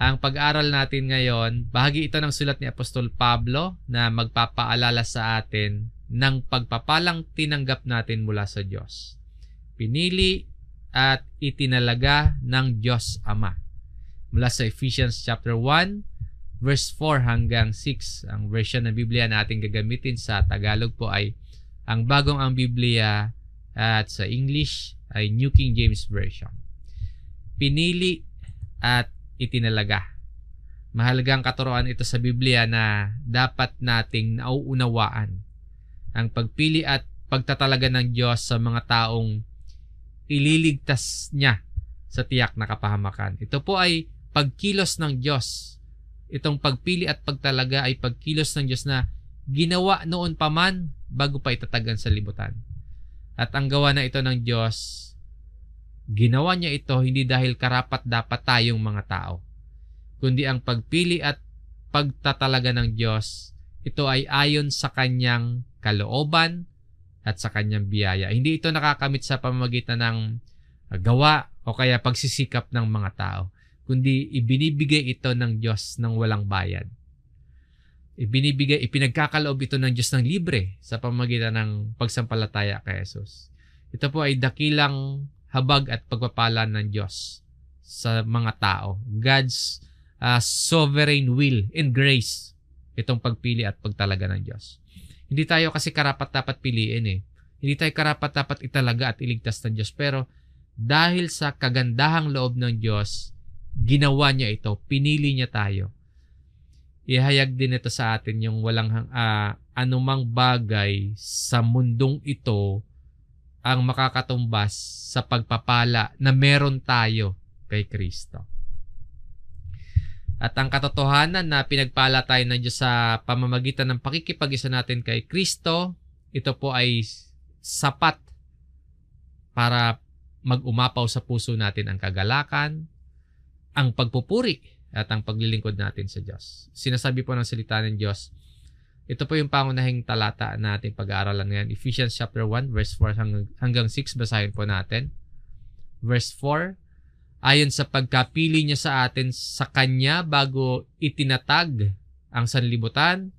Ang pag-aaral natin ngayon, bahagi ito ng sulat ni Apostol Pablo na magpapaalala sa atin ng pagpapalang tinanggap natin mula sa Diyos. Pinili at itinalaga ng Diyos Ama. Mula sa Ephesians chapter 1, verse 4 hanggang 6. Ang version ng Biblia na ating gagamitin sa Tagalog po ay ang Bagong ang Biblia at sa English ay New King James Version. Pinili at itinalaga. Mahalagang katuruan ito sa Biblia na dapat nating nauunawaan. Ang pagpili at pagtatalaga ng Diyos sa mga taong ililigtas niya sa tiyak na kapahamakan. Ito po ay pagkilos ng Diyos. Itong pagpili at pagtalaga ay pagkilos ng Diyos na ginawa noon pa man bago pa itatagan sa libutan. At ang gawa na ito ng Diyos, ginawa niya ito hindi dahil karapat-dapat tayong mga tao, kundi ang pagpili at pagtatalaga ng Diyos, ito ay ayon sa kanyang kalooban at sa kanyang biyaya. Hindi ito nakakamit sa pamamagitan ng gawa o kaya pagsisikap ng mga tao, kundi ibinibigay ito ng Diyos ng walang bayad. Ipinagkakaloob ito ng Diyos ng libre sa pamamagitan ng pagsampalataya kay Jesus. Ito po ay dakilang habag at pagpapala ng Diyos sa mga tao. God's sovereign will and grace, itong pagpili at pagtalaga ng Diyos. Hindi tayo kasi karapat-dapat piliin eh. Hindi tayo karapat-dapat italaga at iligtas ng Diyos. Pero dahil sa kagandahang loob ng Diyos, ginawa niya ito, pinili niya tayo. Ihayag din ito sa atin yung walang anumang bagay sa mundong ito ang makakatumbas sa pagpapala na meron tayo kay Kristo. At ang katotohanan na pinagpala tayo ng Diyos sa pamamagitan ng pakikipag-isa natin kay Kristo, ito po ay sapat para mag-umapaw sa puso natin ang kagalakan, ang pagpupuri, at ang paglilingkod natin sa Diyos. Sinasabi po ng salita ng Diyos, ito po yung pangunahing talata na ating pag-aaralan ngayon. Ephesians chapter 1, verse 4 hanggang 6, basahin po natin. Verse 4, ayon sa pagkapili niya sa atin sa Kanya bago itinatag ang sanlibutan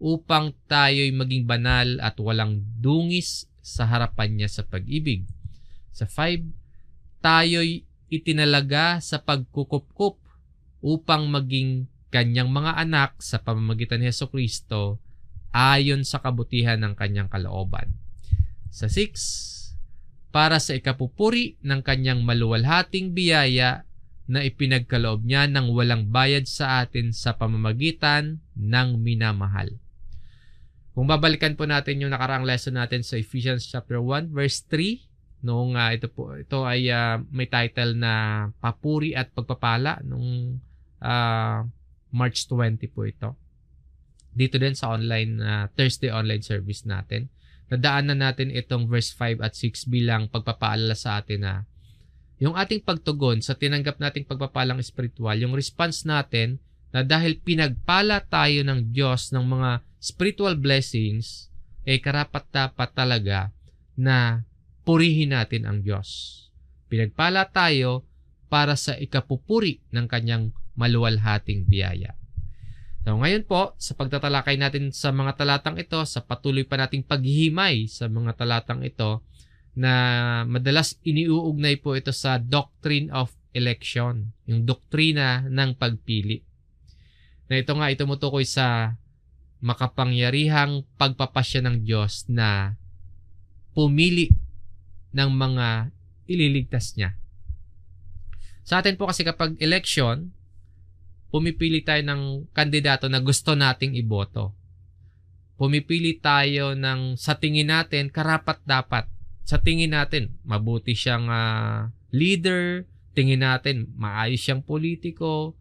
upang tayo'y maging banal at walang dungis sa harapan niya sa pag-ibig. Sa 5, tayo'y itinalaga sa pagkukupkup upang maging Kanyang mga anak sa pamamagitan ni Jesucristo ayon sa kabutihan ng Kanyang kalooban. Sa 6, para sa ikapupuri ng Kanyang maluwalhating biyaya na ipinagkaloob niya ng walang bayad sa atin sa pamamagitan ng minamahal. Kung babalikan po natin yung nakaraang lesson natin sa Ephesians chapter 1 verse 3, noong ito ay may title na Papuri at Pagpapala nung March 20 po ito. Dito din sa online Thursday online service natin. Nadaanan natin itong verse 5 at 6 bilang pagpapaalala sa atin na yung ating pagtugon sa tinanggap nating pagpapalang espiritual, yung response natin na dahil pinagpala tayo ng Diyos ng mga spiritual blessings, karapat-dapat talaga na purihin natin ang Diyos. Pinagpala tayo para sa ikapupuri ng Kanyang maluwalhating biyaya. So ngayon po, sa pagtatalakay natin sa mga talatang ito, sa patuloy pa nating paghihimay sa mga talatang ito, na madalas iniuugnay po ito sa doctrine of election, yung doktrina ng pagpili. Na ito nga, tumutukoy sa makapangyarihang pagpapasya ng Diyos na pumili ng mga ililigtas niya. Sa atin po kasi kapag election, pumipili tayo ng kandidato na gusto nating iboto. Pumipili tayo ng sa tingin natin karapat-dapat. Sa tingin natin mabuti siyang leader, tingin natin maayos siyang politiko,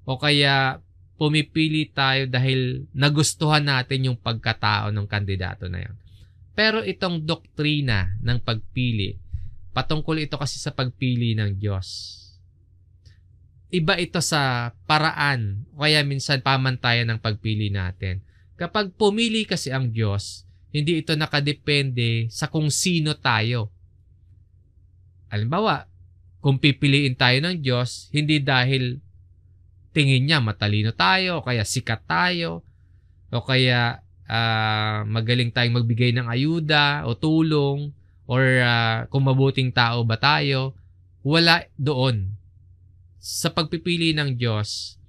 o kaya pumipili tayo dahil nagustuhan natin yung pagkatao ng kandidato na yan. Pero itong doktrina ng pagpili, patungkol ito kasi sa pagpili ng Diyos. Iba ito sa paraan o kaya minsan pamantayan ng pagpili natin. Kapag pumili kasi ang Diyos, hindi ito nakadepende sa kung sino tayo. Halimbawa, kung pipiliin tayo ng Diyos, hindi dahil tingin niya matalino tayo, o kaya sikat tayo, o kaya magaling tayong magbigay ng ayuda o tulong, or kung mabuting tao ba tayo. Wala doon. Sa pagpipili ng Diyos,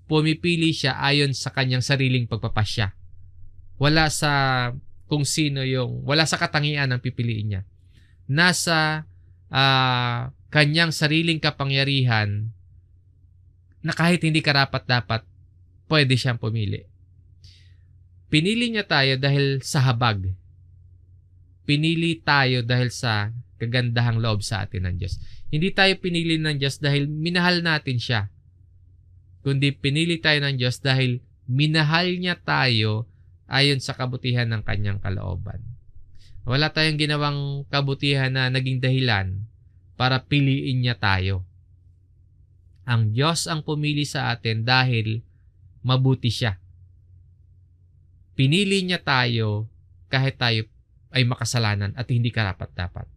pumipili siya ayon sa kanyang sariling pagpapasya. Wala sa kung sino wala sa katangian ng pipiliin niya. Nasa kanyang sariling kapangyarihan na kahit hindi karapat-dapat, pwede siyang pumili. Pinili niya tayo dahil sa habag. Pinili tayo dahil sa kagandahang loob sa atin ng Diyos. Hindi tayo pinili ng Diyos dahil minahal natin siya, kundi pinili tayo ng Diyos dahil minahal niya tayo ayon sa kabutihan ng kanyang kalooban. Wala tayong ginawang kabutihan na naging dahilan para piliin niya tayo. Ang Diyos ang pumili sa atin dahil mabuti siya. Pinili niya tayo kahit tayo ay makasalanan at hindi karapat-dapat.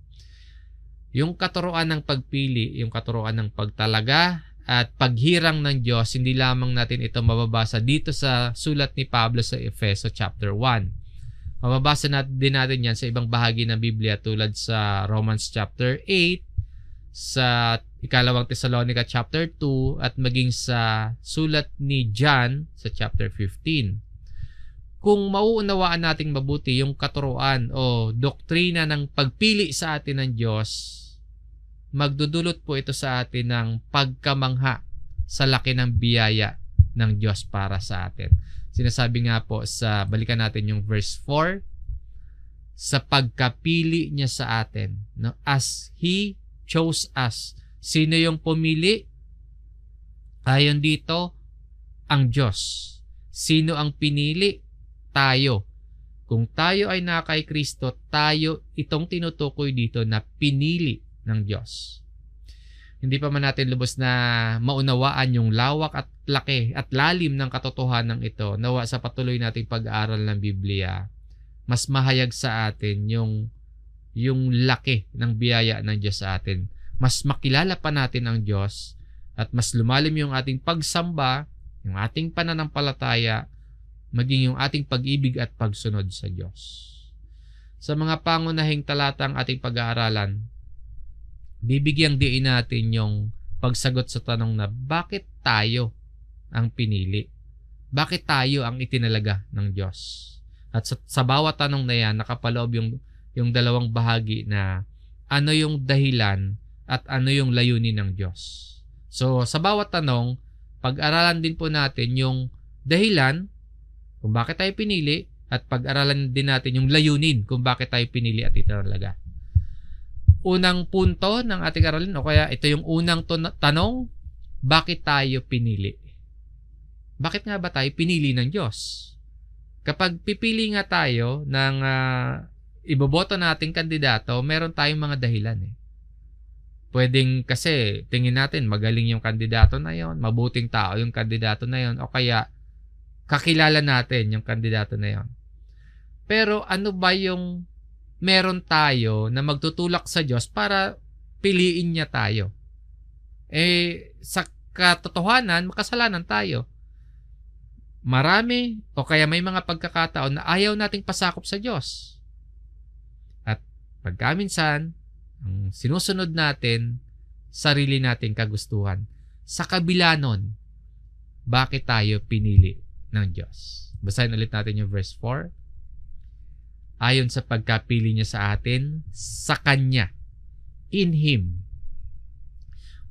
Yung katuruan ng pagpili, yung katuruan ng pagtalaga at paghirang ng Diyos, hindi lamang natin ito mababasa dito sa sulat ni Pablo sa Efeso chapter 1. Mababasa din natin yan sa ibang bahagi ng Biblia tulad sa Romans chapter 8, sa ikalawang Thessalonica chapter 2, at maging sa sulat ni John sa chapter 15. Kung mauunawaan nating mabuti yung katuruan o doktrina ng pagpili sa atin ng Diyos, magdudulot po ito sa atin ng pagkamangha sa laki ng biyaya ng Diyos para sa atin. Sinasabi nga po balikan natin yung verse 4, sa pagkapili niya sa atin, no? As He chose us. Sino yung pumili? Ayon dito, ang Diyos. Sino ang pinili? Tayo. Kung tayo ay naka kay Kristo, tayo itong tinutukoy dito na pinili ng Diyos. Hindi pa man natin lubos na maunawaan yung lawak at laki at lalim ng katotohanan ito, nawa sa patuloy nating pag-aaral ng Biblia, mas mahayag sa atin yung laki ng biyaya ng Diyos sa atin. Mas makilala pa natin ang Diyos at mas lumalim yung ating pagsamba, yung ating pananampalataya, maging yung ating pag-ibig at pagsunod sa Diyos. Sa mga pangunahing talatang ating pag-aaralan, bibigyang diin natin yung pagsagot sa tanong na bakit tayo ang pinili? Bakit tayo ang itinalaga ng Diyos? At sa bawat tanong na yan, nakapaloob yung dalawang bahagi na ano yung dahilan at ano yung layunin ng Diyos. So, sa bawat tanong, pag-aralan din po natin yung dahilan kung bakit tayo pinili at pag-aralan din natin yung layunin kung bakit tayo pinili at itinalaga. Unang punto ng ating aralin, o kaya ito yung unang tanong, bakit tayo pinili? Bakit nga ba tayo pinili ng Diyos? Kapag pipili nga tayo ng iboboto nating kandidato, meron tayong mga dahilan eh. Pwedeng kasi tingin natin magaling yung kandidato na yon, mabuting tao yung kandidato na yon, o kaya kakilala natin yung kandidato na yon. Pero ano ba yung meron tayo na magtutulak sa Diyos para piliin niya tayo? Sa katotohanan, makasalanan tayo. Marami o kaya may mga pagkakataon na ayaw nating pasakop sa Diyos. At pagkaminsan, ang sinusunod natin, sarili nating kagustuhan. Sa kabila nun, bakit tayo pinili ng Diyos? Basahin ulit natin yung verse 4. Ayon sa pagkapili niya sa atin, sa Kanya, in Him.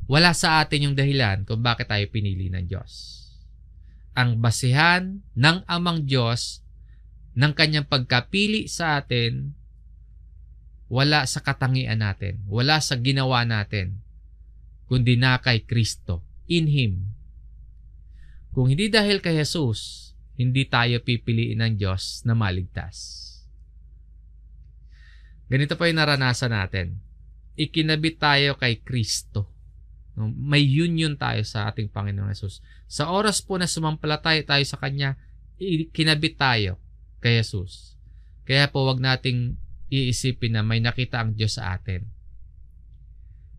Wala sa atin yung dahilan kung bakit tayo pinili ng Diyos. Ang basihan ng Amang Diyos ng Kanyang pagkapili sa atin, wala sa katangian natin, wala sa ginawa natin, kundi na kay Kristo, in Him. Kung hindi dahil kay Jesus, hindi tayo pipiliin ng Diyos na maligtas. Ganito pa yung naranasan natin. Ikinabit tayo kay Kristo. May union tayo sa ating Panginoong Jesus. Sa oras po na sumampalataya tayo sa Kanya, ikinabit tayo kay Jesus. Kaya po wag nating iisipin na may nakita ang Diyos sa atin.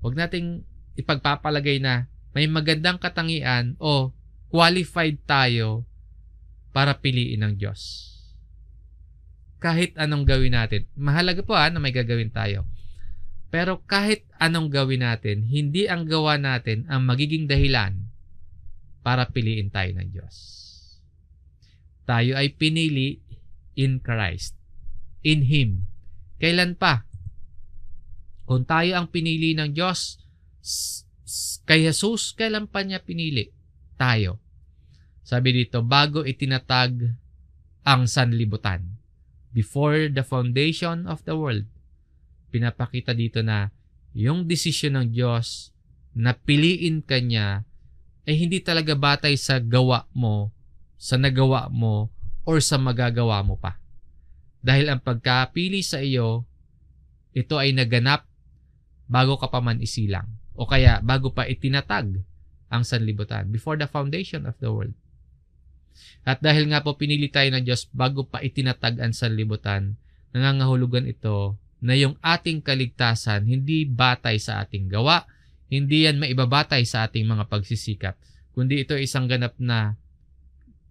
Wag nating ipagpapalagay na may magandang katangian o qualified tayo para piliin ng Diyos. Kahit anong gawin natin. Mahalaga po na may gagawin tayo. Pero kahit anong gawin natin, hindi ang gawa natin ang magiging dahilan para piliin tayo ng Diyos. Tayo ay pinili in Christ. In Him. Kailan pa? Kung tayo ang pinili ng Diyos kay Jesus, kailan pa niya pinili? Tayo. Sabi dito, bago itinatag ang sanlibutan. Before the foundation of the world. Pinapakita dito na yung desisyon ng Diyos na piliin ka niya ay hindi talaga batay sa gawa mo, sa nagawa mo, or sa magagawa mo pa. Dahil ang pagkapili sa iyo, ito ay naganap bago ka pa man isilang. O kaya bago pa itinatag ang sanlibutan. Before the foundation of the world. At dahil nga po pinili tayo ng Diyos bago pa itinatag ang sanlibutan, nangangahulugan ito na yung ating kaligtasan hindi batay sa ating gawa, hindi yan maibabatay sa ating mga pagsisikap, kundi ito ay isang ganap na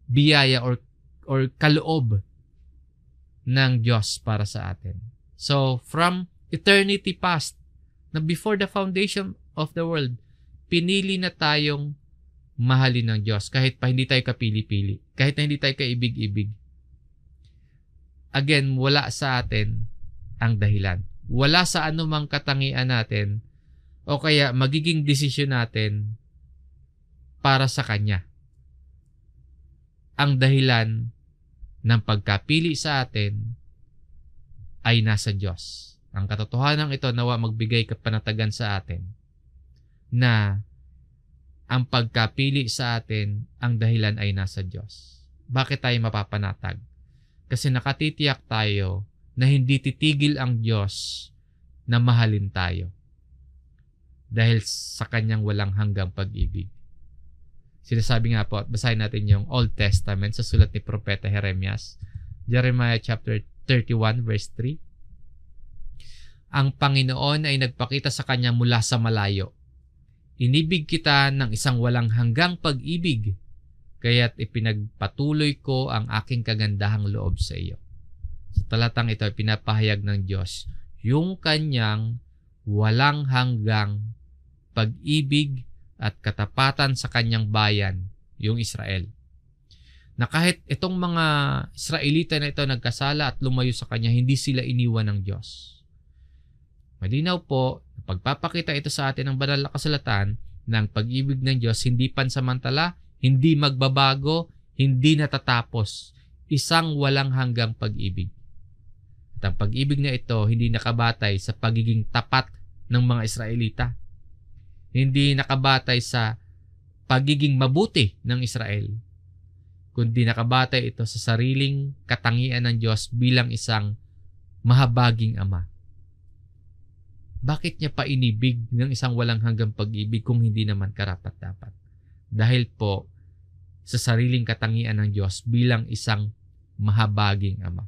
biyaya or kaloob ng Diyos para sa atin. So, from eternity past, na before the foundation of the world, pinili na tayong mahalin ng Diyos kahit pa hindi tayo kapili-pili, kahit na hindi tayo kaibig-ibig. Again, wala sa atin ang dahilan. Wala sa anumang katangian natin o kaya magiging desisyon natin para sa Kanya. Ang dahilan ng pagkapili sa atin ay nasa Diyos. Ang katotohanan ito nawa magbigay kapanatagan sa atin na ang pagkapili sa atin, ang dahilan ay nasa Diyos. Bakit tayo mapapanatag? Kasi nakatitiyak tayo na hindi titigil ang Diyos na mahalin tayo dahil sa Kanyang walang hanggang pag-ibig. Sinasabi nga po, at basahin natin yung Old Testament sa sulat ni Propeta Jeremias, Jeremiah chapter 31 verse 3. Ang Panginoon ay nagpakita sa kanya mula sa malayo. Inibig kita ng isang walang hanggang pag-ibig, kaya't ipinagpatuloy ko ang aking kagandahang loob sa iyo. Sa talatang ito, pinapahayag ng Diyos yung kanyang walang hanggang pag-ibig at katapatan sa kanyang bayan, yung Israel. Na kahit itong mga Israelita na ito nagkasala at lumayo sa kanya, hindi sila iniwan ng Diyos. Malinaw po, pagpapakita ito sa atin ng banal na kasulatan ng pag-ibig ng Diyos, hindi pansamantala, hindi magbabago, hindi natatapos. Isang walang hanggang pag-ibig. At ang pag-ibig na ito, hindi nakabatay sa pagiging tapat ng mga Israelita. Hindi nakabatay sa pagiging mabuti ng Israel. Kundi nakabatay ito sa sariling katangian ng Diyos bilang isang mahabaging Ama. Bakit niya pa inibig ng isang walang hanggang pag-ibig kung hindi naman karapat-dapat? Dahil po sa sariling katangian ng Diyos bilang isang mahabaging Ama.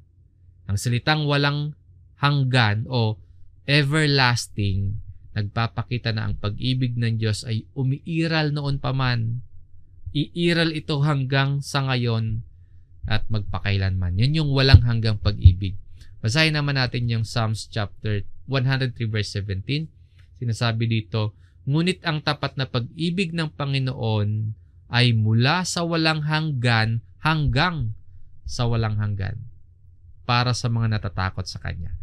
Ang salitang walang hanggan o everlasting, nagpapakita na ang pag-ibig ng Diyos ay umiiral noon pa man. Iiral ito hanggang sa ngayon at magpakailanman. Yan yung walang hanggang pag-ibig. Basahin naman natin yung Psalms chapter 103 verse 17. Sinasabi dito, ngunit ang tapat na pag-ibig ng Panginoon ay mula sa walang hanggan hanggang sa walang hanggan para sa mga natatakot sa Kanya.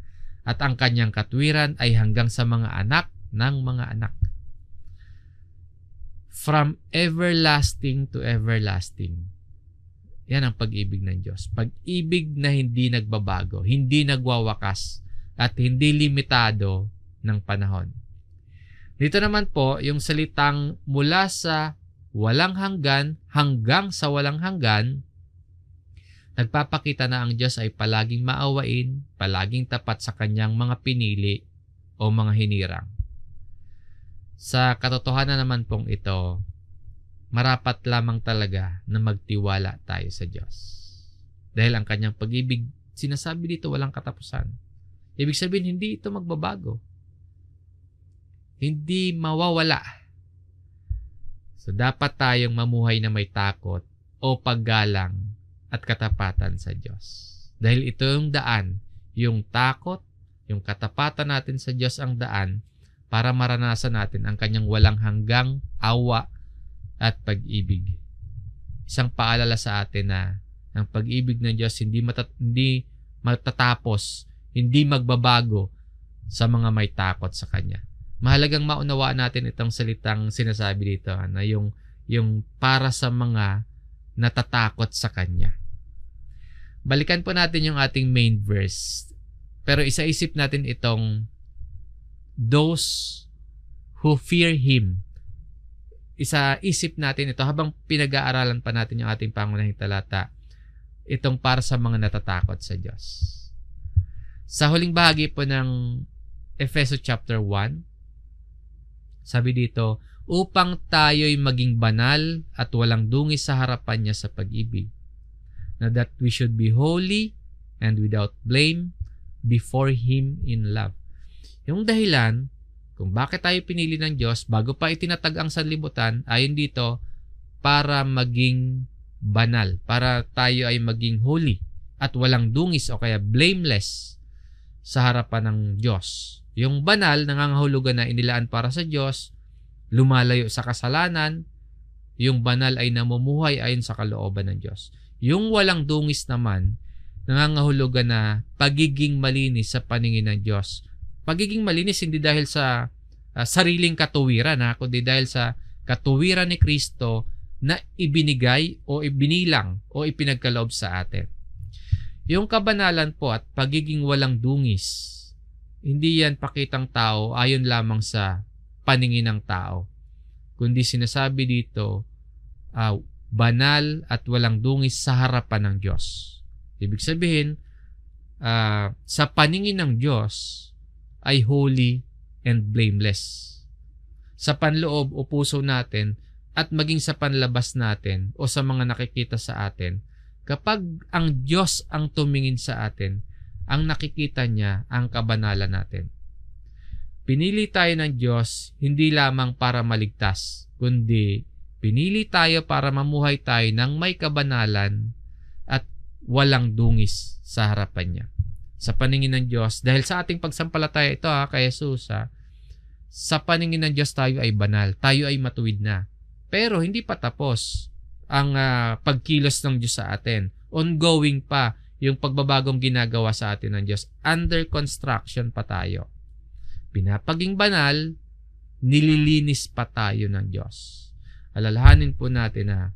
At ang Kanyang katwiran ay hanggang sa mga anak ng mga anak. From everlasting to everlasting. Yan ang pag-ibig ng Diyos. Pag-ibig na hindi nagbabago, hindi nagwawakas, at hindi limitado ng panahon. Dito naman po, yung salitang mula sa walang hanggan hanggang sa walang hanggan, nagpapakita na ang Diyos ay palaging maawain, palaging tapat sa kanyang mga pinili o mga hinirang. Sa katotohanan naman pong ito, marapat lamang talaga na magtiwala tayo sa Diyos. Dahil ang kanyang pag-ibig, sinasabi dito walang katapusan. Ibig sabihin, hindi ito magbabago. Hindi mawawala. So, dapat tayong mamuhay na may takot o paggalang at katapatan sa Diyos. Dahil ito yung daan, yung takot, yung katapatan natin sa Diyos ang daan para maranasan natin ang kanyang walang hanggang awa at pag-ibig. Isang paalala sa atin na ang pag-ibig ng Diyos hindi matatapos, hindi magbabago sa mga may takot sa Kanya. Mahalagang maunawaan natin itong salitang sinasabi dito na yung para sa mga natatakot sa Kanya. Balikan po natin yung ating main verse. Pero isaisip natin itong those who fear Him. Isaisip natin ito habang pinag-aaralan pa natin yung ating pangunahing talata. Itong para sa mga natatakot sa Diyos. Sa huling bahagi po ng Efeso chapter 1, sabi dito, upang tayo'y maging banal at walang dungis sa harapan niya sa pag-ibig, na that we should be holy and without blame before Him in love. Yung dahilan kung bakit tayo pinili ng Diyos bago pa itinatag ang sanlibutan, ayon dito, para maging banal, para tayo ay maging holy at walang dungis o kaya blameless sa harapan ng Diyos. Yung banal, nangangahulugan na inilaan para sa Diyos, lumalayo sa kasalanan. Yung banal ay namumuhay ayon sa kalooban ng Diyos. Yung walang dungis naman, nangangahulugan na pagiging malinis sa paningin ng Diyos. Pagiging malinis hindi dahil sa sariling katuwiran, kundi dahil sa katuwiran ni Kristo na ibinigay o ibinilang o ipinagkaloob sa atin. Yung kabanalan po at pagiging walang dungis, hindi yan pakitang tao ayon lamang sa paningin ng tao, kundi sinasabi dito, banal at walang dungis sa harapan ng Diyos. Ibig sabihin, sa paningin ng Diyos ay holy and blameless. Sa panloob o puso natin at maging sa panlabas natin o sa mga nakikita sa atin, kapag ang Diyos ang tumingin sa atin, ang nakikita niya ang kabanalan natin. Pinili tayo ng Diyos hindi lamang para maligtas, kundi pinili tayo para mamuhay tayo ng may kabanalan at walang dungis sa harapan niya. Sa paningin ng Diyos, dahil sa ating pagsampalataya ito kay Jesus, sa paningin ng Diyos tayo ay banal, tayo ay matuwid na. Pero hindi pa tapos ang pagkilos ng Diyos sa atin. Ongoing pa yung pagbabagong ginagawa sa atin ng Diyos. Under construction pa tayo. Pinapaging banal, nililinis pa tayo ng Diyos. Alalahanin po natin na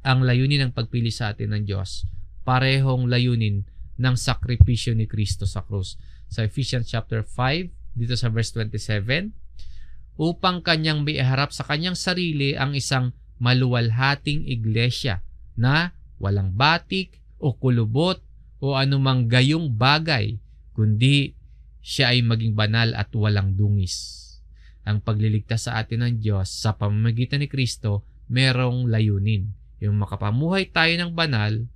ang layunin ng pagpili sa atin ng Diyos, parehong layunin ng sakripisyo ni Kristo sa krus. Sa Ephesians chapter 5, dito sa verse 27, upang kanyang maiharap sa kanyang sarili ang isang maluwalhating iglesia na walang batik o kulubot o anumang gayong bagay, kundi siya ay maging banal at walang dungis. Ang pagliligtas sa atin ng Diyos sa pamamagitan ni Kristo, merong layunin. Yung makapamuhay tayo ng banal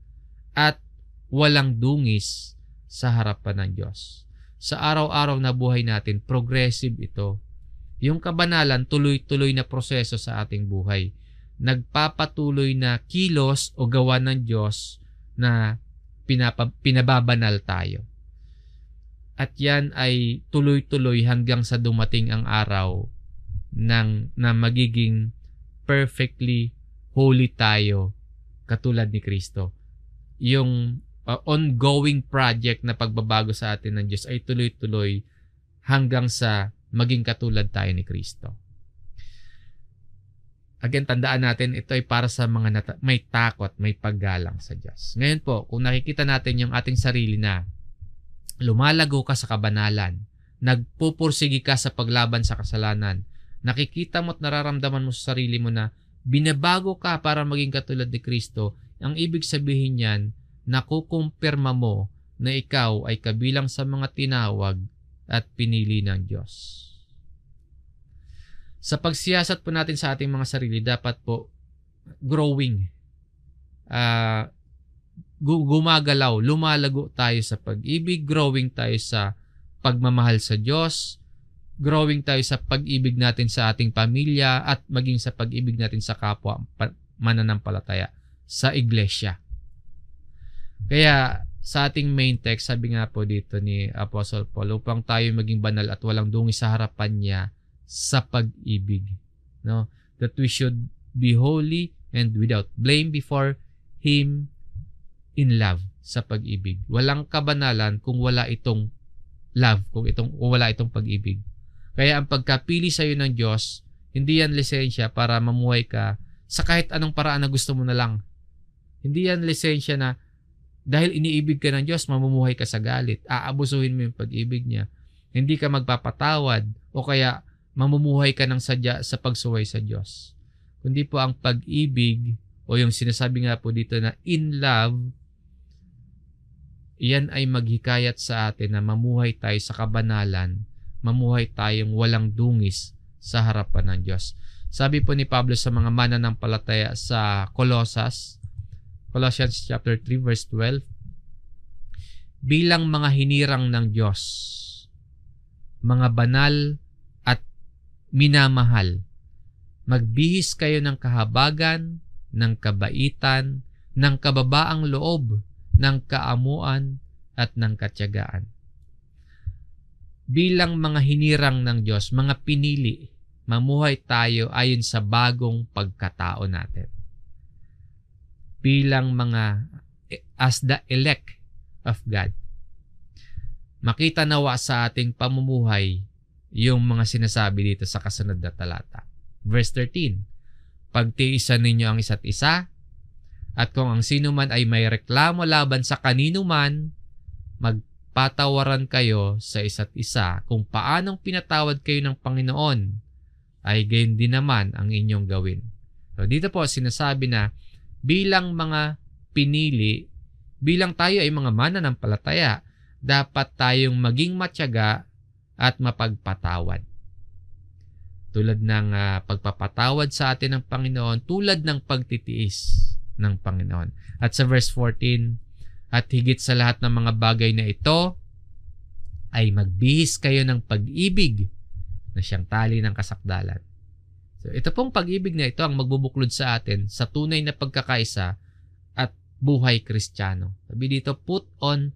at walang dungis sa harapan ng Diyos. Sa araw-araw na buhay natin, progressive ito. Yung kabanalan, tuloy-tuloy na proseso sa ating buhay. Nagpapatuloy na kilos o gawa ng Diyos na pinababanal tayo. At yan ay tuloy-tuloy hanggang sa dumating ang araw na magiging perfectly holy tayo katulad ni Kristo. Yung ongoing project na pagbabago sa atin ng Diyos ay tuloy-tuloy hanggang sa maging katulad tayo ni Kristo. Again, tandaan natin, ito ay para sa mga may takot, may paggalang sa Diyos. Ngayon po, kung nakikita natin yung ating sarili na lumalago ka sa kabanalan, nagpupursigi ka sa paglaban sa kasalanan, nakikita mo at nararamdaman mo sa sarili mo na binabago ka para maging katulad ni Kristo, ang ibig sabihin niyan, nakukumpirma mo na ikaw ay kabilang sa mga tinawag at pinili ng Diyos. Sa pagsiyasat po natin sa ating mga sarili, dapat po growing. Gumagalaw, lumalago tayo sa pag-ibig, growing tayo sa pagmamahal sa Diyos, growing tayo sa pag-ibig natin sa ating pamilya at maging sa pag-ibig natin sa kapwa mananampalataya sa iglesia. Kaya sa ating main text, sabi nga po dito ni Apostle Paul, upang tayo maging banal at walang dungi sa harapan niya sa pag-ibig. No? That we should be holy and without blame before Him in love, sa pag-ibig. Walang kabanalan kung wala itong love, kung wala itong pag-ibig. Kaya ang pagkapili sa iyo ng Diyos, hindi yan lisensya para mamuhay ka sa kahit anong paraan na gusto mo na lang. Hindi yan lisensya na dahil iniibig ka ng Diyos, mamumuhay ka sa galit. Aabusuhin mo yung pag-ibig niya. Hindi ka magpapatawad o kaya mamumuhay ka ng sadya sa pagsuway sa Diyos. Kundi po ang pag-ibig o yung sinasabi nga po dito na in love, iyan ay maghikayat sa atin na mamuhay tayo sa kabanalan, mamuhay tayong walang dungis sa harapan ng Diyos. Sabi po ni Pablo sa mga mananampalataya sa Colossians chapter 3 verse 12, bilang mga hinirang ng Diyos, mga banal at minamahal, magbihis kayo ng kahabagan, ng kabaitan, ng kababaang loob, ng kaamuan at ng katiyagaan. Bilang mga hinirang ng Diyos, mga pinili, mamuhay tayo ayon sa bagong pagkatao natin. Bilang mga as the elect of God. Makita nawa sa ating pamumuhay yung mga sinasabi dito sa kasunod na talata. Verse 13, pagtiisan ninyo ang isa't isa, at kung ang sino man ay may reklamo laban sa kanino man, magpatawaran kayo sa isa't isa. Kung paanong pinatawad kayo ng Panginoon, ay gayon din naman ang inyong gawin. So dito po sinasabi na bilang mga pinili, bilang tayo ay mga mananampalataya, dapat tayong maging matyaga at mapagpatawad. Tulad ng pagpapatawad sa atin ng Panginoon, tulad ng pagtitiis ng Panginoon. At sa verse 14, at higit sa lahat ng mga bagay na ito, ay magbihis kayo ng pag-ibig na siyang tali ng kasakdalan. So, ito pong pag-ibig na ito ang magbubuklod sa atin sa tunay na pagkakaisa at buhay Kristiyano. Sabi dito, put on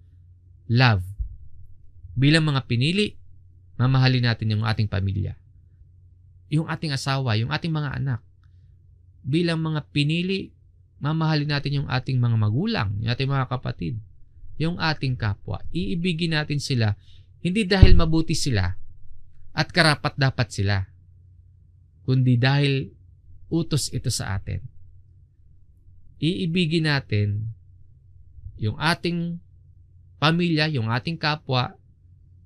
love. Bilang mga pinili, mamahalin natin yung ating pamilya, yung ating asawa, yung ating mga anak. Bilang mga pinili, mamahalin natin yung ating mga magulang, yung ating mga kapatid, yung ating kapwa. Iibigin natin sila, hindi dahil mabuti sila at karapat-dapat sila, kundi dahil utos ito sa atin. Iibigin natin yung ating pamilya, yung ating kapwa,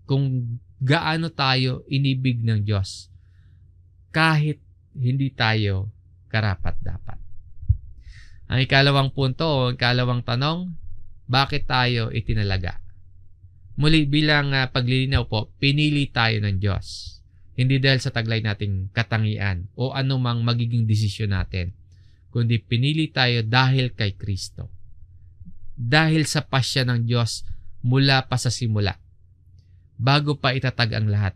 kung gaano tayo inibig ng Diyos, kahit hindi tayo karapat-dapat. Ang ikalawang punto o ikalawang tanong, bakit tayo itinalaga? Muli bilang paglilinaw po, pinili tayo ng Diyos. Hindi dahil sa taglay nating katangian o anumang magiging desisyon natin, kundi pinili tayo dahil kay Kristo. Dahil sa pasya ng Diyos mula pa sa simula. Bago pa itatag ang lahat,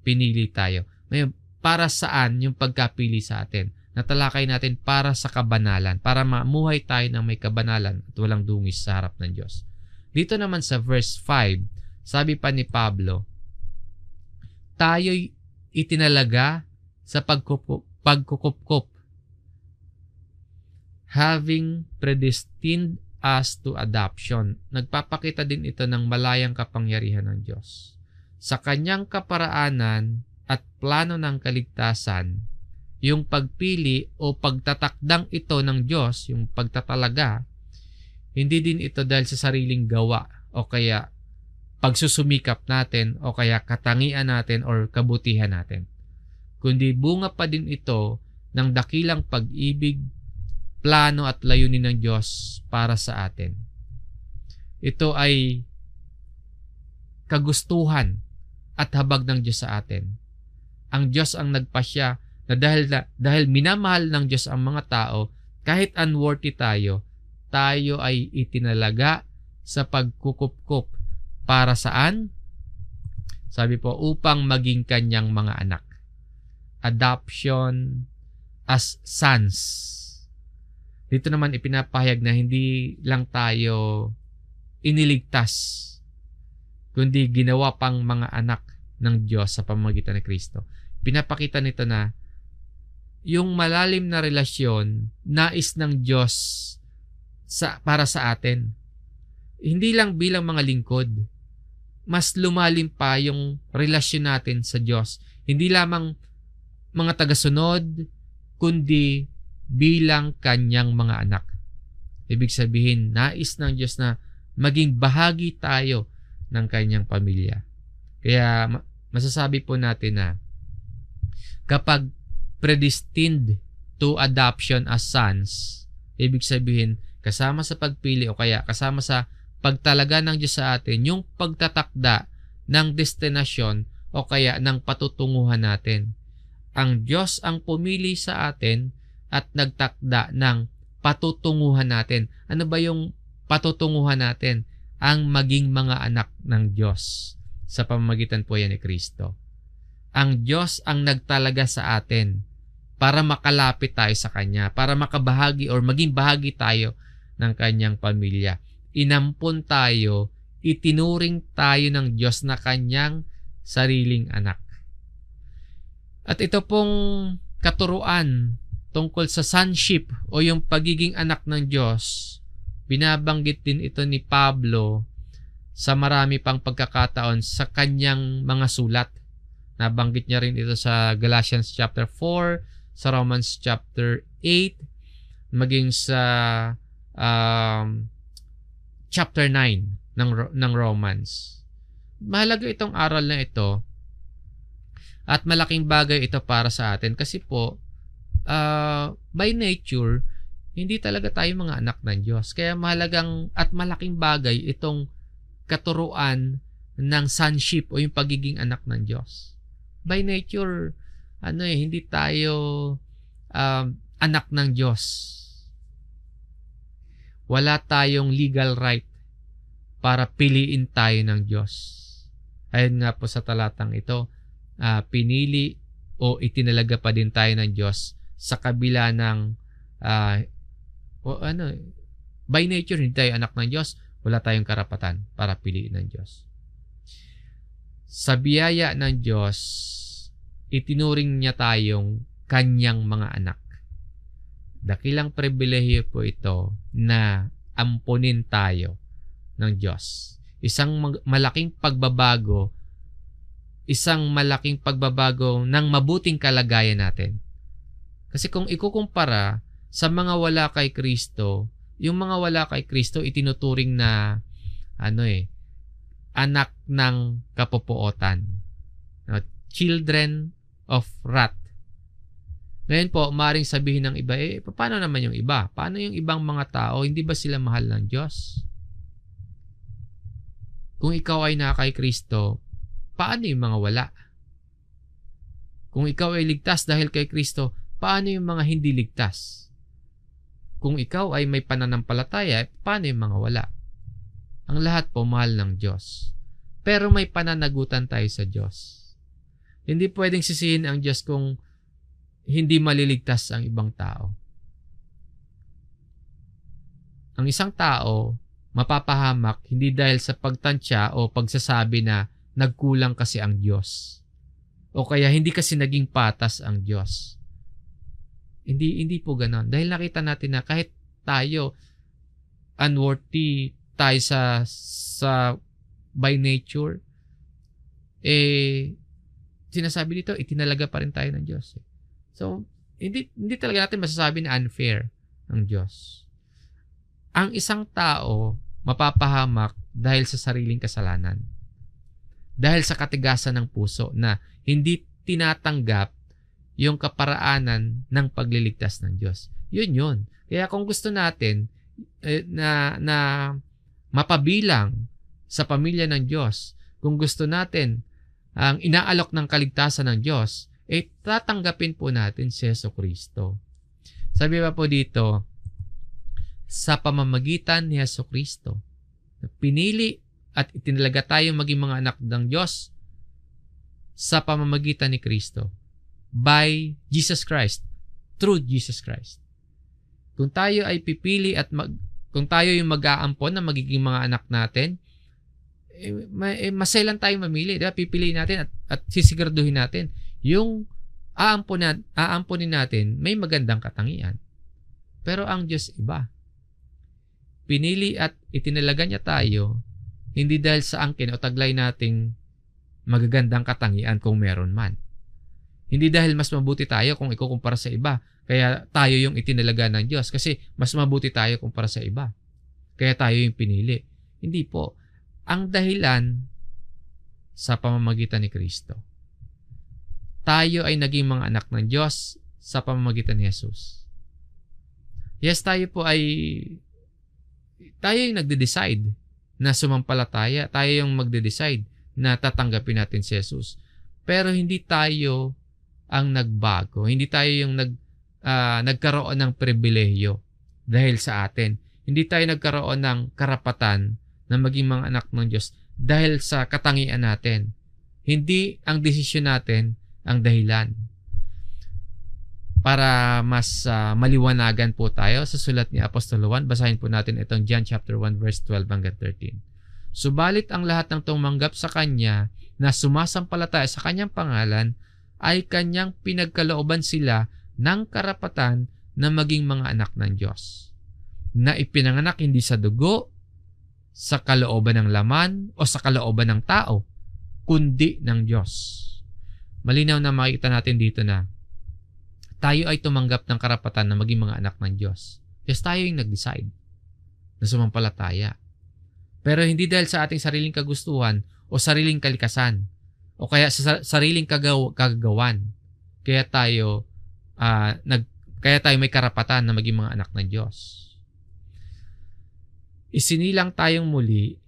pinili tayo. Ngayon, para saan yung pagkapili sa atin? Natalakay natin para sa kabanalan, para mamuhay tayo ng may kabanalan at walang dungis sa harap ng Diyos. Dito naman sa verse 5, sabi pa ni Pablo, tayo'y itinalaga sa pagkukupkup, having predestined us to adoption. Nagpapakita din ito ng malayang kapangyarihan ng Diyos. Sa kanyang kaparaanan at plano ng kaligtasan, yung pagpili o pagtatakdang ito ng Diyos, yung pagtatalaga, hindi din ito dahil sa sariling gawa o kaya pagsusumikap natin o kaya katangian natin or kabutihan natin. Kundi bunga pa din ito ng dakilang pag-ibig, plano at layunin ng Diyos para sa atin. Ito ay kagustuhan at habag ng Diyos sa atin. Ang Diyos ang nagpasya na dahil minamahal ng Diyos ang mga tao, kahit unworthy tayo ay itinalaga sa pagkukupkup. Para saan? Sabi po, upang maging kanyang mga anak. Adoption as sons. Dito naman ipinapahayag na hindi lang tayo iniligtas, kundi ginawa pang mga anak ng Diyos sa pamamagitan ni Kristo. Pinapakita nito na yung malalim na relasyon nais ng Diyos para sa atin. Hindi lang bilang mga lingkod, mas lumalim pa yung relasyon natin sa Diyos. Hindi lamang mga tagasunod, kundi bilang kanyang mga anak. Ibig sabihin, nais ng Diyos na maging bahagi tayo ng kanyang pamilya. Kaya masasabi po natin na kapag predestined to adoption as sons, ibig sabihin, kasama sa pagpili o kaya kasama sa pagtalaga ng Diyos sa atin, yung pagtatakda ng destinasyon o kaya ng patutunguhan natin. Ang Diyos ang pumili sa atin at nagtakda ng patutunguhan natin. Ano ba yung patutunguhan natin? Ang maging mga anak ng Diyos sa pamamagitan po yan ni Kristo. Ang Diyos ang nagtalaga sa atin para makalapit tayo sa Kanya, para makabahagi or maging bahagi tayo ng Kanyang pamilya. Inampon tayo, itinuring tayo ng Diyos na Kanyang sariling anak. At ito pong katuruan tungkol sa sonship o yung pagiging anak ng Diyos, binabanggit din ito ni Pablo sa marami pang pagkakataon sa kanyang mga sulat. Nabanggit niya rin ito sa Galatians chapter 4, sa Romans chapter 8, maging sa chapter 9 ng Romans. Mahalaga itong aral na ito at malaking bagay ito para sa atin kasi po by nature, hindi talaga tayo mga anak ng Diyos. Kaya mahalagang at malaking bagay itong katuruan ng sonship o yung pagiging anak ng Diyos. By nature, hindi tayo anak ng Diyos. Wala tayong legal right para piliin tayo ng Diyos. Ayun nga po sa talatang ito, pinili o itinalaga pa din tayo ng Diyos sa kabila ng by nature hindi tayo anak ng Diyos, wala tayong karapatan para piliin ng Diyos. Sa biyaya ng Diyos, itinuring niya tayong kanyang mga anak. Dakilang pribilehiyo po ito na ampunin tayo ng Diyos. Isang malaking pagbabago ng mabuting kalagayan natin. Kasi kung ikukumpara sa mga wala kay Kristo, yung mga wala kay Kristo itinuturing na anak ng kapupuotan. Children of wrath. Ngayon po, maaaring sabihin ng iba, paano naman yung iba? Paano yung ibang mga tao? Hindi ba sila mahal ng Diyos? Kung ikaw ay naka kay Kristo, paano yung mga wala? Kung ikaw ay ligtas dahil kay Kristo, paano yung mga hindi ligtas? Kung ikaw ay may pananampalataya, paano yung mga wala? Ang lahat po mahal ng Diyos. Pero may pananagutan tayo sa Diyos. Hindi pwedeng sisihin ang Diyos kung hindi maliligtas ang ibang tao. Ang isang tao, mapapahamak hindi dahil sa pagtansya o pagsasabi na nagkulang kasi ang Diyos. O kaya hindi kasi naging patas ang Diyos. Hindi po ganon. Dahil nakita natin na kahit tayo unworthy tayo sa by nature, sinasabi dito, itinalaga pa rin tayo ng Diyos. So, hindi talaga natin masasabi na unfair ang Diyos. Ang isang tao mapapahamak dahil sa sariling kasalanan. Dahil sa katigasan ng puso na hindi tinatanggap yung kaparaanan ng pagliligtas ng Diyos. Yun. Kaya kung gusto natin na mapabilang sa pamilya ng Diyos, kung gusto natin ang inaalok ng kaligtasan ng Diyos, tatanggapin po natin si Jesucristo. Sabi pa po dito, sa pamamagitan ni Jesucristo, pinili at itinalaga tayo maging mga anak ng Diyos, sa pamamagitan ni Kristo. By Jesus Christ. Through Jesus Christ. Kung tayo ay pipili at kung tayo yung mag-aampon na magiging mga anak natin, masailan tayong mamili. Diba? Pipiliin natin at sisiguraduhin natin yung aamponin natin may magandang katangian. Pero ang Diyos iba. Pinili at itinalaga niya tayo hindi dahil sa angkin o taglay nating magagandang katangian kung meron man. Hindi dahil mas mabuti tayo kung ikukumpara sa iba, kaya tayo yung itinalaga ng Diyos kasi mas mabuti tayo kumpara sa iba. Kaya tayo yung pinili. Hindi po. Ang dahilan sa pamamagitan ni Kristo. Tayo ay naging mga anak ng Diyos sa pamamagitan ni Jesus. Yes, tayo yung nagde-decide na sumampalataya. Tayo yung magde-decide na tatanggapin natin si Jesus. Pero hindi tayo ang nagbago. Hindi tayo yung nagkaroon ng pribilehiyo dahil sa atin. Hindi tayo nagkaroon ng karapatan na maging mga anak ng Diyos dahil sa katangian natin. Hindi ang desisyon natin ang dahilan. Para mas maliwanagan po tayo sa sulat ni Apostol Juan, basahin po natin itong John chapter 1 verse 12 hanggang 13. Subalit ang lahat ng tumanggap sa Kanya na sumasampalataya sa Kanyang pangalan ay Kanyang pinagkalooban sila ng karapatan na maging mga anak ng Diyos. Na ipinanganak hindi sa dugo, sa kalooban ng laman, o sa kalooban ng tao, kundi ng Diyos. Malinaw na makikita natin dito na tayo ay tumanggap ng karapatan na maging mga anak ng Diyos. Yes, tayo yung nag-decide na sumampalataya. Pero hindi dahil sa ating sariling kagustuhan o sariling kalikasan o kaya sa sariling kagagawan. Kaya tayo may karapatan na maging mga anak ng Diyos. Isinilang tayong muli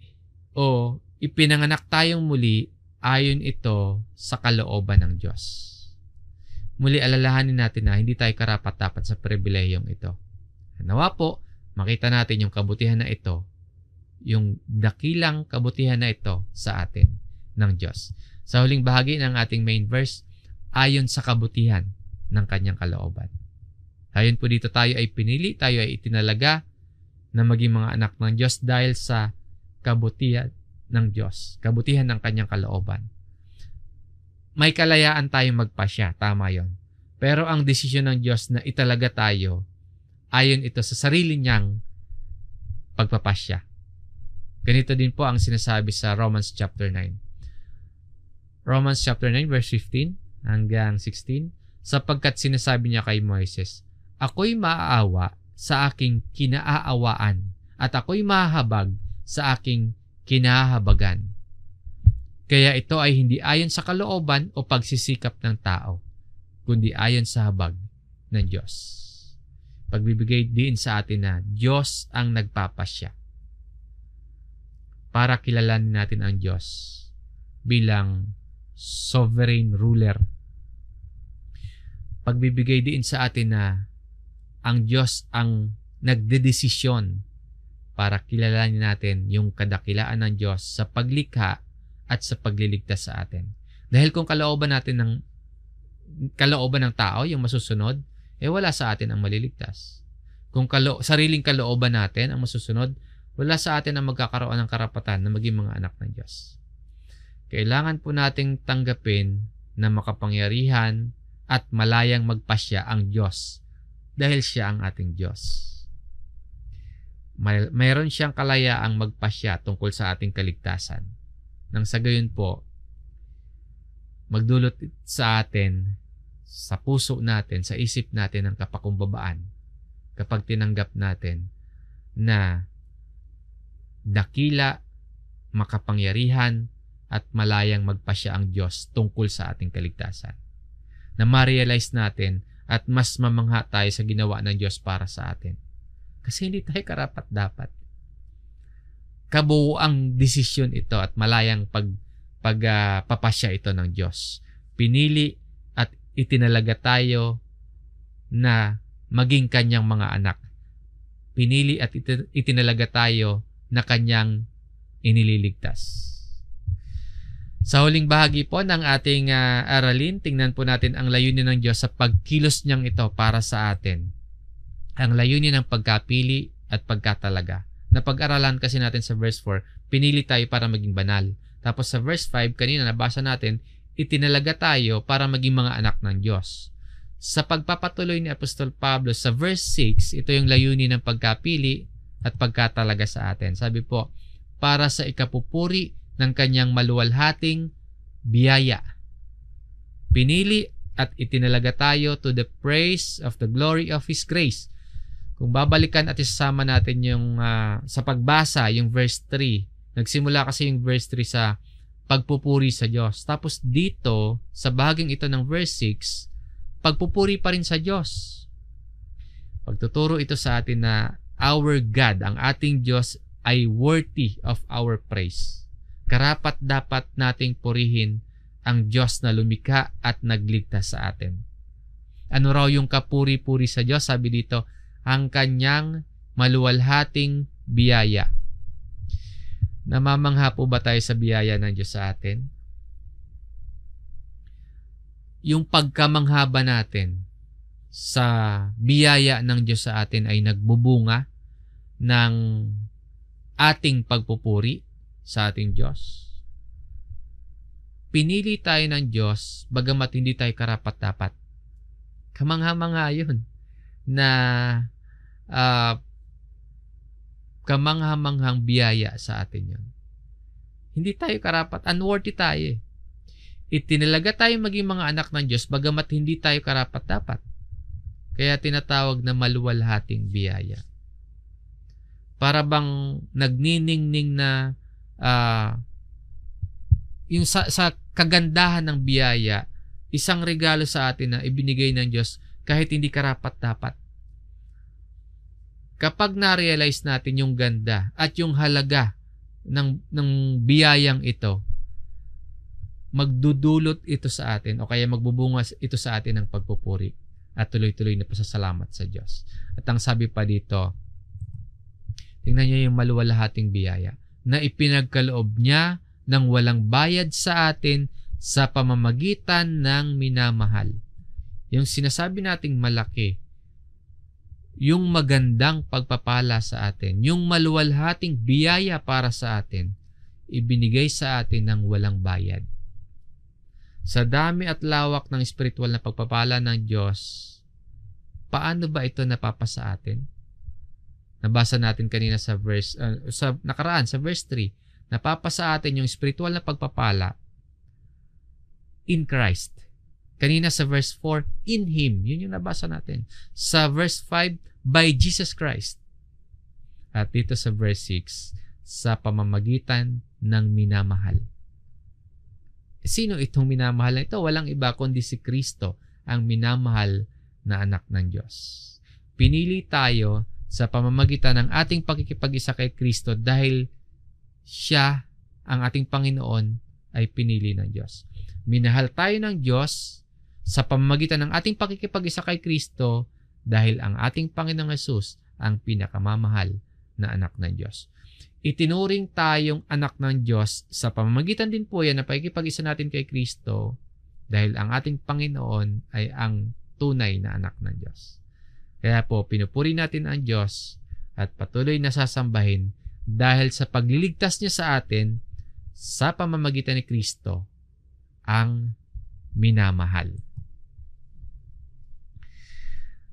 o ipinanganak tayong muli ayon ito sa kalooban ng Diyos. Muli alalahanin natin na hindi tayo karapat-dapat sa pribilehiyong ito. Nawa po, makita natin yung kabutihan na ito, yung dakilang kabutihan na ito sa atin ng Diyos. Sa huling bahagi ng ating main verse, ayon sa kabutihan ng Kanyang kalooban. Ayon po dito tayo ay pinili, tayo ay itinalaga na maging mga anak ng Diyos dahil sa kabutihan ng Diyos, kabutihan ng Kanyang kalooban. May kalayaan tayong magpasya, tama yon. Pero ang desisyon ng Diyos na italaga tayo, ayon ito sa sarili niyang pagpapasya. Ganito din po ang sinasabi sa Romans chapter 9. Romans chapter 9 verse 15 hanggang 16, sapagkat sinasabi niya kay Moises, ako'y maaawa sa aking kinaaawaan at ako'y mahahabag sa aking kinahabagan. Kaya ito ay hindi ayon sa kalooban o pagsisikap ng tao, kundi ayon sa habag ng Diyos. Pagbibigay din sa atin na Diyos ang nagpapasya para kilalanin natin ang Diyos bilang sovereign ruler. Pagbibigay din sa atin na ang Diyos ang nagdedesisyon para kilalanin natin yung kadakilaan ng Diyos sa paglikha at sa pagliligtas sa atin. Dahil kung kalooban ng tao yung masusunod, wala sa atin ang maliligtas. Kung sariling kalooban natin ang masusunod, wala sa atin ang magkakaroon ng karapatan na maging mga anak ng Diyos. Kailangan po nating tanggapin na makapangyarihan at malayang magpasya ang Diyos dahil siya ang ating Diyos. Mayroon siyang kalayaang magpasya tungkol sa ating kaligtasan. Nang sa gayon po, magdulot sa atin, sa puso natin, sa isip natin ang kapakumbabaan kapag tinanggap natin na dakila, makapangyarihan, at malayang magpasya ang Diyos tungkol sa ating kaligtasan. Na ma-realize natin at mas mamangha tayo sa ginawa ng Diyos para sa atin. Kasi hindi tayo karapat-dapat. Kabuuang desisyon ito at malayang pagpapasya ito ng Diyos. Pinili at itinalaga tayo na maging Kanyang mga anak. Pinili at itinalaga tayo na Kanyang inililigtas. Sa huling bahagi po ng ating aralin, tingnan po natin ang layunin ng Diyos sa pagkilos niyang ito para sa atin. Ang layunin ng pagkapili at pagkatalaga. Napag-aralan kasi natin sa verse 4, pinili tayo para maging banal. Tapos sa verse 5, kanina nabasa natin, itinalaga tayo para maging mga anak ng Diyos. Sa pagpapatuloy ni Apostol Pablo sa verse 6, ito yung layunin ng pagkapili at pagkatalaga sa atin. Sabi po, para sa ikapupuri ng kanyang maluwalhating biyaya. Pinili at itinalaga tayo to the praise of the glory of His grace. Kung babalikan at isasama natin yung sa pagbasa, yung verse 3. Nagsimula kasi yung verse 3 sa pagpupuri sa Diyos. Tapos dito, sa bahaging ito ng verse 6, pagpupuri pa rin sa Diyos. Pagtuturo ito sa atin na our God, ang ating Diyos, ay worthy of our praise. Karapat dapat nating purihin ang Diyos na lumikha at nagligtas sa atin. Ano raw yung kapuri-puri sa Diyos? Sabi dito, ang kanyang maluwalhating biyaya. Namamangha po ba tayo sa biyaya ng Diyos sa atin? Yung pagkamangha ba natin sa biyaya ng Diyos sa atin ay nagbubunga ng ating pagpupuri sa ating Diyos? Pinili tayo ng Diyos bagamat hindi tayo karapat-dapat. Kamangha-mangha yun na kamangha-manghang biyaya sa atin yun. Hindi tayo karapat, unworthy tayo. Itinalaga tayo maging mga anak ng Diyos bagamat hindi tayo karapat-dapat. Kaya tinatawag na maluwalhating biyaya. Para bang nagniningning na yung sa kagandahan ng biyaya, isang regalo sa atin na ibinigay ng Diyos kahit hindi karapat-dapat. Kapag na-realize natin yung ganda at yung halaga ng biyayang ito, magdudulot ito sa atin o kaya magbubunga ito sa atin ng pagpupuri at tuloy-tuloy na pasasalamat sa Diyos. At ang sabi pa dito, tingnan niyo yung maluwalhating biyaya na ipinagkaloob niya ng walang bayad sa atin sa pamamagitan ng minamahal. Yung sinasabi nating malaki, yung magandang pagpapala sa atin, yung maluwalhating biyaya para sa atin, ibinigay sa atin ng walang bayad. Sa dami at lawak ng espiritual na pagpapala ng Diyos, paano ba ito napapasa atin? Nabasa natin kanina sa verse, sa nakaraan, sa verse 3, napapasa atin yung espiritual na pagpapala in Christ. Kanina sa verse 4, in Him. Yun yung nabasa natin. Sa verse 5, by Jesus Christ. At dito sa verse 6, sa pamamagitan ng minamahal. Sino itong minamahal na ito? Walang iba kundi si Kristo, ang minamahal na anak ng Diyos. Pinili tayo sa pamamagitan ng ating pakikipag-isa kay Kristo dahil Siya, ang ating Panginoon, ay pinili ng Diyos. Minahal tayo ng Diyos sa pamamagitan ng ating pakikipag-isa kay Kristo dahil ang ating Panginoong Hesus ang pinakamamahal na anak ng Diyos. Itinuring tayong anak ng Diyos sa pamamagitan din po yan na pakikipag-isa natin kay Kristo dahil ang ating Panginoon ay ang tunay na anak ng Diyos. Kaya po, pinupuri natin ang Diyos at patuloy na sasambahin dahil sa pagliligtas niya sa atin sa pamamagitan ni Kristo ang minamahal.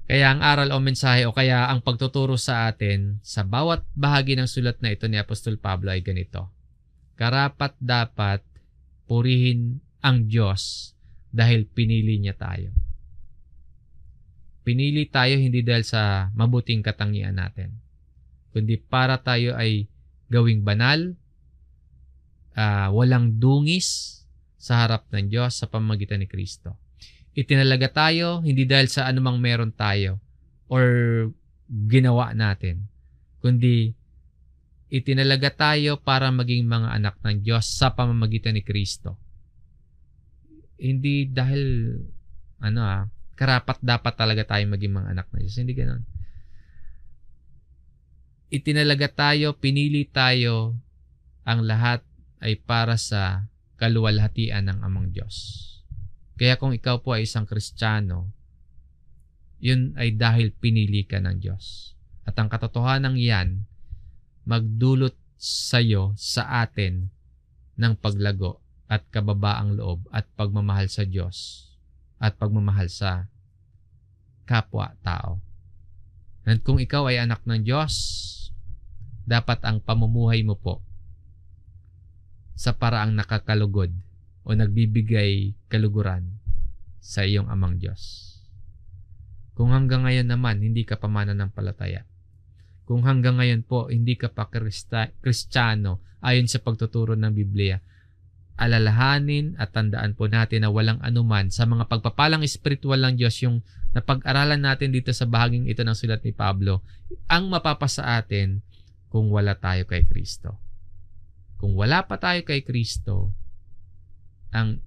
Kaya ang aral o mensahe o kaya ang pagtuturo sa atin sa bawat bahagi ng sulat na ito ni Apostol Pablo ay ganito. Karapat dapat purihin ang Diyos dahil pinili niya tayo. Pinili tayo hindi dahil sa mabuting katangian natin, kundi para tayo ay gawing banal, walang dungis sa harap ng Diyos sa pamamagitan ni Kristo. Itinalaga tayo hindi dahil sa anumang meron tayo or ginawa natin, kundi itinalaga tayo para maging mga anak ng Diyos sa pamamagitan ni Kristo. Hindi dahil karapat dapat talaga tayo maging mga anak ng Diyos. Hindi ganoon. Itinalaga tayo, pinili tayo, ang lahat ay para sa kaluwalhatian ng Amang Diyos. Kaya kung ikaw po ay isang Kristiyano, yun ay dahil pinili ka ng Diyos. At ang katotohanan yan, magdulot sa'yo, sa atin, ng paglago at kababaang loob at pagmamahal sa Diyos at pagmamahal sa kapwa-tao. At kung ikaw ay anak ng Diyos, dapat ang pamumuhay mo po sa paraang nakakalugod o nagbibigay kaluguran sa iyong Amang Diyos. Kung hanggang ngayon naman hindi ka pa mananampalataya, kung hanggang ngayon po hindi ka pa Kristiyano ayon sa pagtuturo ng Biblia, alalahanin at tandaan po natin na walang anuman sa mga pagpapalang espiritual ng Diyos yung napag-aralan natin dito sa bahaging ito ng sulat ni Pablo, ang mapapasa atin kung wala tayo kay Kristo. Kung wala pa tayo kay Kristo, ang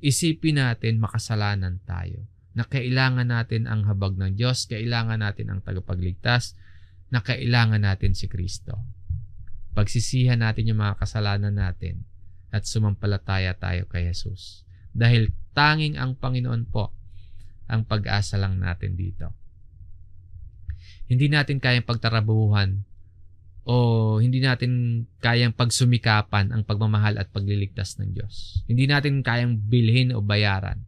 isipin natin makasalanan tayo, na kailangan natin ang habag ng Diyos, kailangan natin ang tagapagligtas, na kailangan natin si Kristo. Pagsisihan natin yung mga kasalanan natin at sumampalataya tayo kay Jesus. Dahil tanging ang Panginoon po ang pag-asa lang natin dito. Hindi natin kayang pagtarabuhan o hindi natin kayang pagsumikapan ang pagmamahal at pagliligtas ng Diyos. Hindi natin kayang bilhin o bayaran.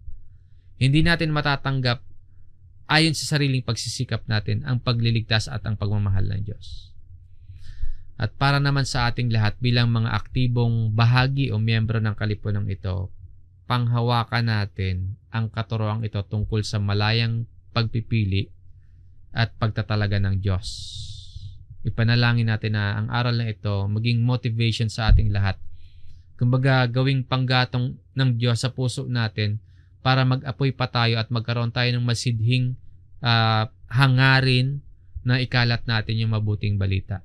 Hindi natin matatanggap ayon sa sariling pagsisikap natin ang pagliligtas at ang pagmamahal ng Diyos. At para naman sa ating lahat bilang mga aktibong bahagi o miyembro ng kalipunong ito, panghawakan natin ang katuroang ito tungkol sa malayang pagpipili at pagtatalaga ng Diyos. Ipanalangin natin na ang aral na ito maging motivation sa ating lahat. Kumbaga, gawing panggatong ng Diyos sa puso natin para mag-apoy pa tayo at magkaroon tayo ng masidhing hangarin na ikalat natin yung mabuting balita.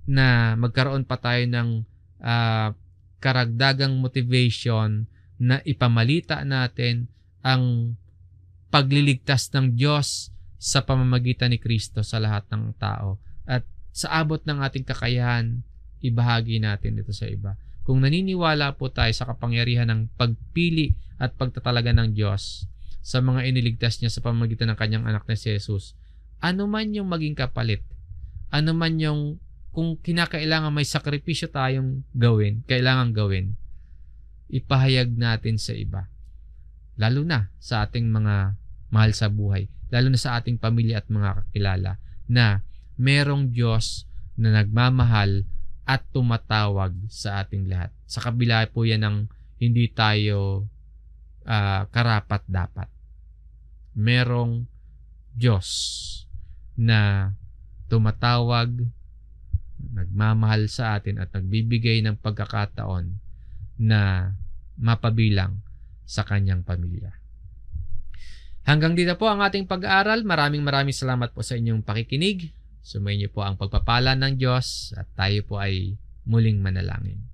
Na magkaroon pa tayo ng karagdagang motivation na ipamalita natin ang pagliligtas ng Diyos sa pamamagitan ni Kristo sa lahat ng tao. At sa abot ng ating kakayahan, ibahagi natin ito sa iba. Kung naniniwala po tayo sa kapangyarihan ng pagpili at pagtatalaga ng Diyos sa mga iniligtas niya sa pamamagitan ng kanyang anak na si Jesus, ano man yung maging kapalit, ano man yung kung kinakailangan may sakripisyo tayong gawin, kailangan gawin, ipahayag natin sa iba. Lalo na sa ating mga mahal sa buhay, lalo na sa ating pamilya at mga kakilala, na merong Diyos na nagmamahal at tumatawag sa ating lahat. Sa kabila po yan ng hindi tayo karapat-dapat. Merong Diyos na tumatawag, nagmamahal sa atin at nagbibigay ng pagkakataon na mapabilang sa kanyang pamilya. Hanggang dito po ang ating pag-aaral. Maraming salamat po sa inyong pakikinig. Sumayin niyo po ang pagpapala ng Diyos at tayo po ay muling manalangin.